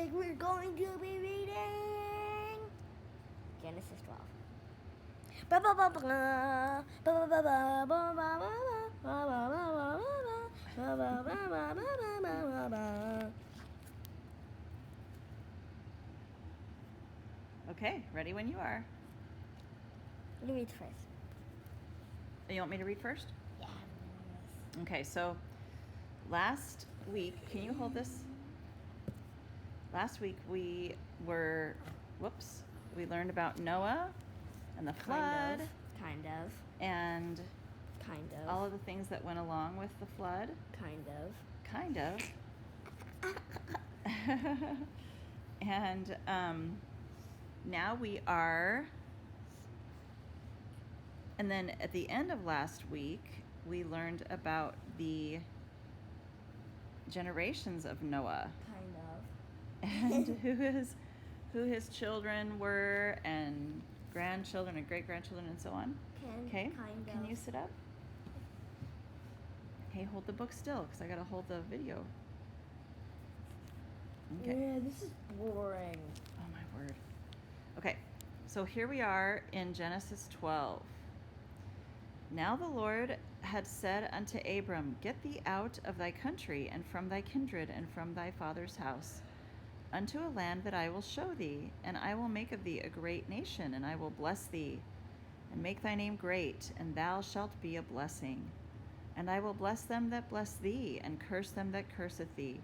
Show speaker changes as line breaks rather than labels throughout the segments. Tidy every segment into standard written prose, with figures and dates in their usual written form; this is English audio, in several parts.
week we're going to be reading Genesis 12.
Okay, ready when you are.
You read first.
You want me to read first?
Yeah.
Okay, so last week, can you hold this? Last week we learned about Noah and the flood
Kind of.
and
Kind of.
all of the things that went along with the flood.
Kind of.
Kind of. And now we are, and then at the end of last week, we learned about the generations of Noah
Kind of.
and who his children were and grandchildren and great-grandchildren and so on. Okay, can you sit up? Hey, hold the book still because I got to hold the video. Okay.
Yeah, this is boring.
Oh, my word. Okay, so here we are in Genesis 12. Now the Lord had said unto Abram, Get thee out of thy country, and from thy kindred, and from thy father's house, unto a land that I will show thee, and I will make of thee a great nation, and I will bless thee, and make thy name great, and thou shalt be a blessing. And I will bless them that bless thee, and curse them that curseth thee.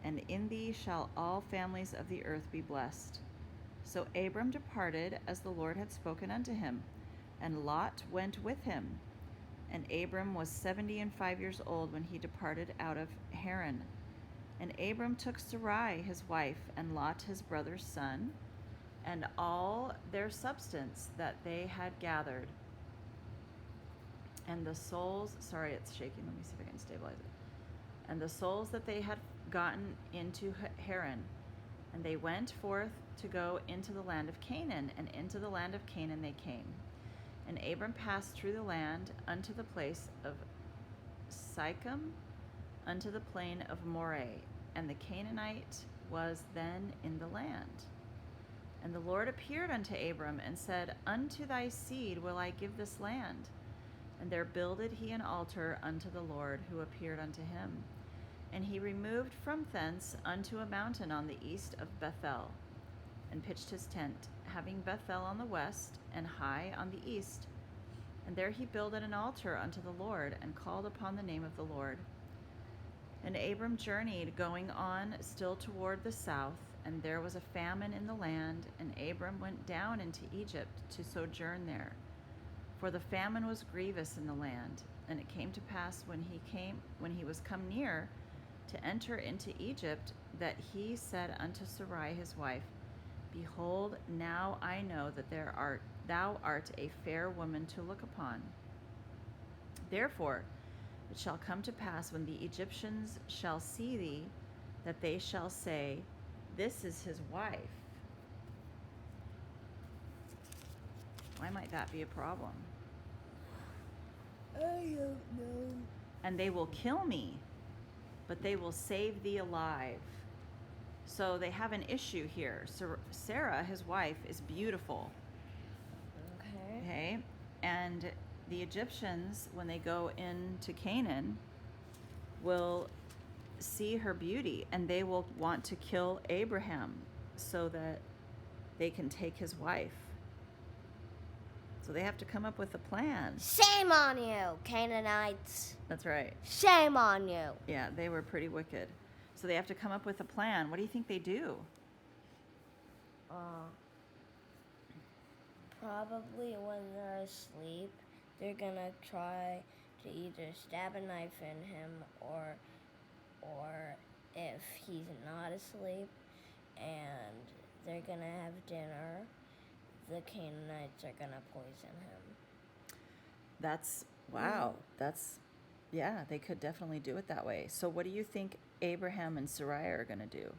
And in thee shall all families of the earth be blessed. So Abram departed as the Lord had spoken unto him, and Lot went with him. And Abram was 75 years old when he departed out of Haran. And Abram took Sarai his wife, and Lot his brother's son, and all their substance that they had gathered. And the souls, sorry, it's shaking. Let me see if I can stabilize it. And the souls that they had gotten into Haran, and they went forth to go into the land of Canaan, and into the land of Canaan they came. And Abram passed through the land unto the place of Sichem, unto the plain of Moreh, and the Canaanite was then in the land. And the Lord appeared unto Abram and said, Unto thy seed will I give this land. And there builded he an altar unto the Lord, who appeared unto him. And he removed from thence unto a mountain on the east of Bethel, and pitched his tent, having Bethel on the west, and Hai on the east. And there he builded an altar unto the Lord, and called upon the name of the Lord. And Abram journeyed, going on still toward the south, and there was a famine in the land, and Abram went down into Egypt to sojourn there. For the famine was grievous in the land. And it came to pass when he was come near to enter into Egypt, that he said unto Sarai his wife, Behold, now I know that thou art a fair woman to look upon. Therefore it shall come to pass when the Egyptians shall see thee, that they shall say, This is his wife. Why might that be a problem?
I don't know.
And they will kill me, but they will save thee alive. So they have an issue here. Sarah, his wife, is beautiful. Okay. And the Egyptians, when they go into Canaan, will see her beauty, and they will want to kill Abraham so that they can take his wife. So they have to come up with a plan.
Shame on you, Canaanites.
That's right.
Shame on you.
Yeah, they were pretty wicked. So they have to come up with a plan. What do you think they do?
Probably when they're asleep, they're gonna try to either stab a knife in him, or if he's not asleep and they're gonna have dinner, the Canaanites are gonna poison him.
Yeah, they could definitely do it that way. So what do you think Abraham and Sarai are going to do?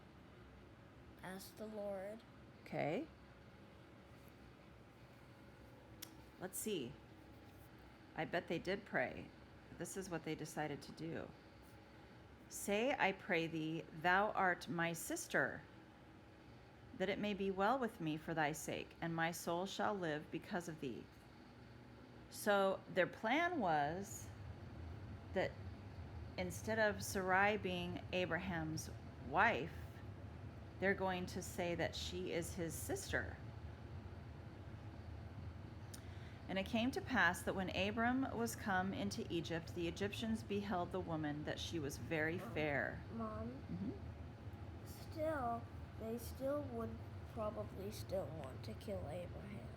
Ask the Lord.
Okay. Let's see. I bet they did pray. This is what they decided to do. Say, I pray thee, thou art my sister. that it may be well with me for thy sake, and my soul shall live because of thee. So their plan was that instead of Sarai being Abraham's wife, they're going to say that she is his sister. And it came to pass that when Abram was come into Egypt, the Egyptians beheld the woman, that she was very fair.
Mom,
Mhm.
they still would probably still want to kill Abraham.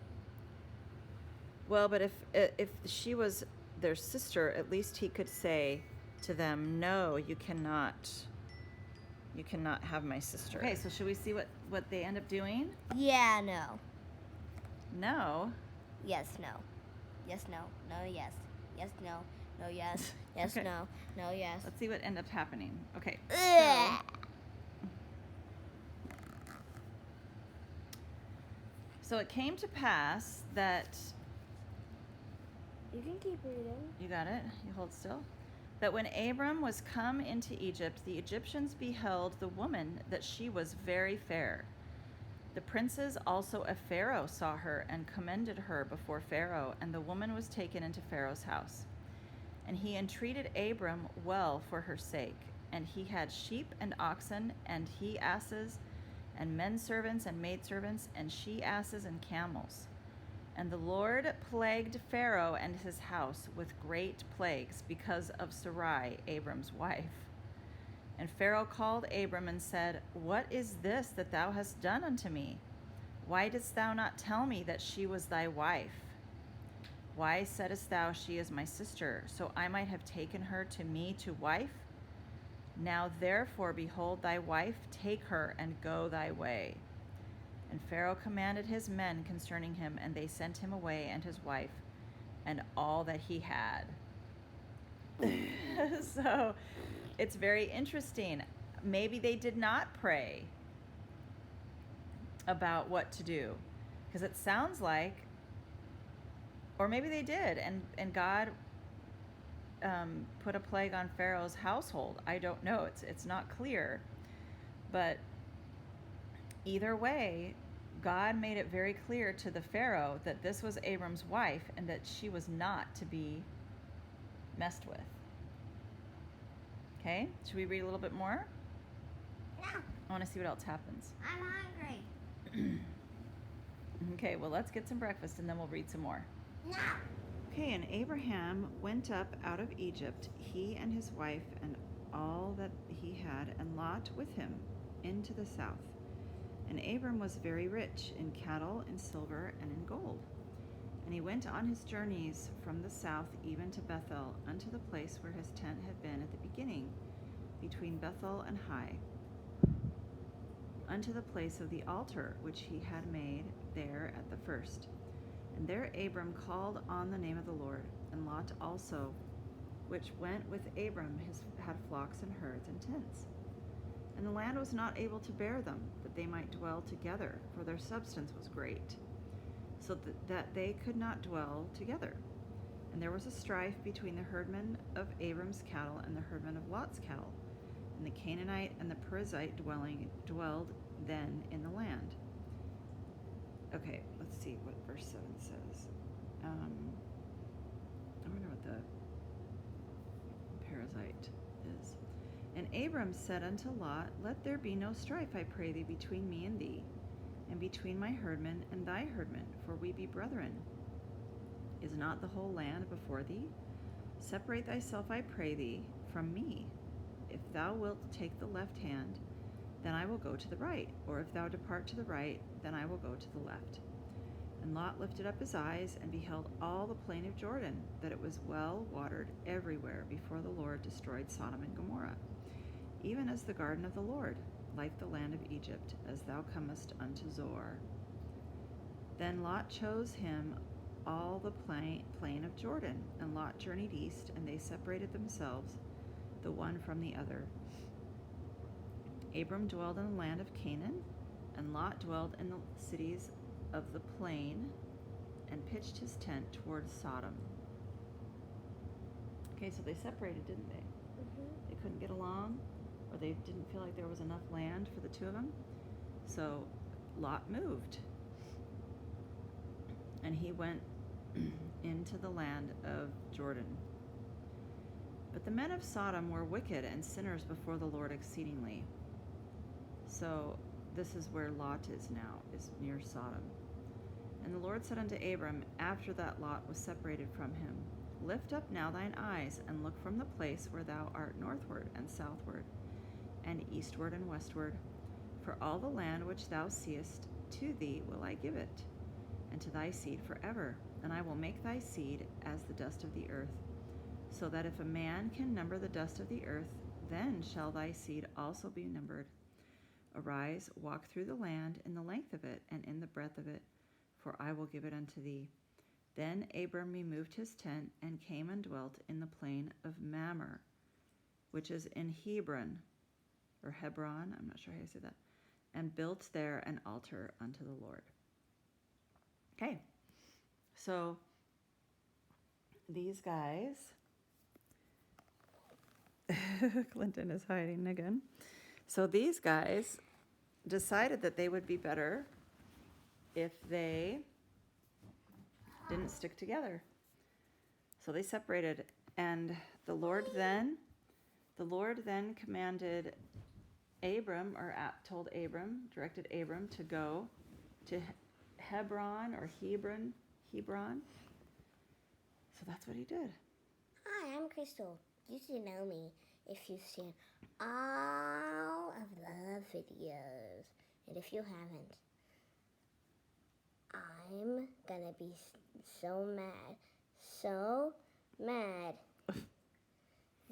Well, but if she was their sister, at least he could say to them, "No, you cannot have my sister." Okay, so should we see what they end up doing?
Yeah, no.
No.
Yes, no. Yes, no. No, yes. Yes, no. No, yes. Yes,
Okay.
no. No, yes.
Let's see what ended up happening. Okay.
Ugh.
So it came to pass that,
You can keep reading.
you got it? You hold still? That when Abram was come into Egypt, the Egyptians beheld the woman, that she was very fair. The princes also of Pharaoh saw her and commended her before Pharaoh, and the woman was taken into Pharaoh's house. And he entreated Abram well for her sake. And he had sheep and oxen, and he asses, and men servants and maidservants, and she asses and camels. And the Lord plagued Pharaoh and his house with great plagues because of Sarai, Abram's wife. And Pharaoh called Abram and said, "What is this that thou hast done unto me? Why didst thou not tell me that she was thy wife? Why saidst thou, she is my sister, so I might have taken her to me to wife? Now therefore, behold thy wife, take her and go thy way." And Pharaoh commanded his men concerning him, and they sent him away and his wife and all that he had. So it's very interesting. Maybe they did not pray about what to do, because it sounds like, or maybe they did, and God put a plague on Pharaoh's household. I don't know. It's not clear. But either way, God made it very clear to the Pharaoh that this was Abram's wife and that she was not to be messed with. Okay, should we read a little bit more?
No,
I want to see what else happens.
I'm hungry.
Okay, well, let's get some breakfast and then we'll read some more.
No.
Okay, and Abraham went up out of Egypt, he and his wife and all that he had, and Lot with him, into the south. And Abram was very rich in cattle, in silver, and in gold. And he went on his journeys from the south even to Bethel, unto the place where his tent had been at the beginning, between Bethel and Hai, unto the place of the altar which he had made there at the first. And there Abram called on the name of the Lord. And Lot also, which went with Abram, had flocks and herds and tents. And the land was not able to bear them, that they might dwell together, for their substance was great, so that they could not dwell together. And there was a strife between the herdmen of Abram's cattle and the herdmen of Lot's cattle. And the Canaanite and the Perizzite dwelled then in the land. Okay, let's see what verse 7 says. I wonder what the Perizzite is. And Abram said unto Lot, Let there be no strife, I pray thee, between me and thee, and between my herdmen and thy herdmen, for we be brethren. Is not the whole land before thee? Separate thyself, I pray thee, from me. If thou wilt take the left hand, then I will go to the right, or if thou depart to the right, then I will go to the left. And Lot lifted up his eyes, and beheld all the plain of Jordan, that it was well watered everywhere before the Lord destroyed Sodom and Gomorrah, even as the garden of the Lord, like the land of Egypt, as thou comest unto Zoar. Then Lot chose him all the plain of Jordan, and Lot journeyed east, and they separated themselves, the one from the other. Abram dwelled in the land of Canaan, and Lot dwelled in the cities of the plain, and pitched his tent towards Sodom. Okay, so they separated, didn't they?
Mm-hmm.
They couldn't get along, or they didn't feel like there was enough land for the two of them. So Lot moved. And he went into the land of Jordan. But the men of Sodom were wicked and sinners before the Lord exceedingly. So this is where Lot is now, is near Sodom. And the Lord said unto Abram, after that Lot was separated from him, lift up now thine eyes, and look from the place where thou art northward and southward, and eastward and westward. For all the land which thou seest, to thee will I give it, and to thy seed forever. And I will make thy seed as the dust of the earth, so that if a man can number the dust of the earth, then shall thy seed also be numbered. Arise, walk through the land in the length of it, and in the breadth of it, for I will give it unto thee. Then Abram removed his tent, and came and dwelt in the plain of Mamre, which is in Hebron, or Hebron, I'm not sure how you say that, and built there an altar unto the Lord. Okay, so these guys, Clinton is hiding again. So these guys decided that they would be better if they didn't stick together. So they separated, and the Lord then commanded Abram, or told Abram, directed Abram to go to Hebron, or Hebron. So that's what he did.
Hi, I'm Crystal. You should know me if you've seen all of the videos. And if you haven't, I'm gonna be so mad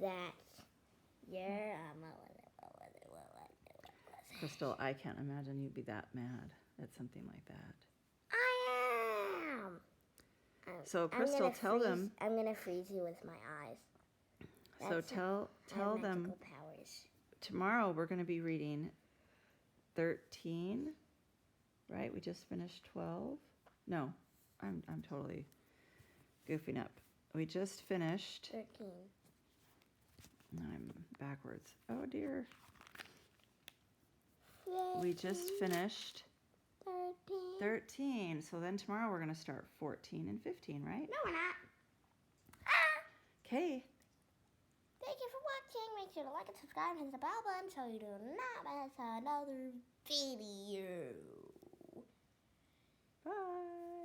that you're,
Crystal, I can't imagine you'd be that mad at something like that.
I am.
So Crystal, tell them.
I'm gonna freeze you with my eyes.
So tell them.
Magical powers.
Tomorrow we're going to be reading 13, right? We just finished 12. No, I'm totally goofing up. We just finished
13.
I'm backwards. Oh dear. We just finished 13. So then tomorrow we're going to start 14 and 15, right?
No, we're not.
Okay.
Thank you for watching. Make sure to like and subscribe and hit the bell button so you do not miss another video.
Bye.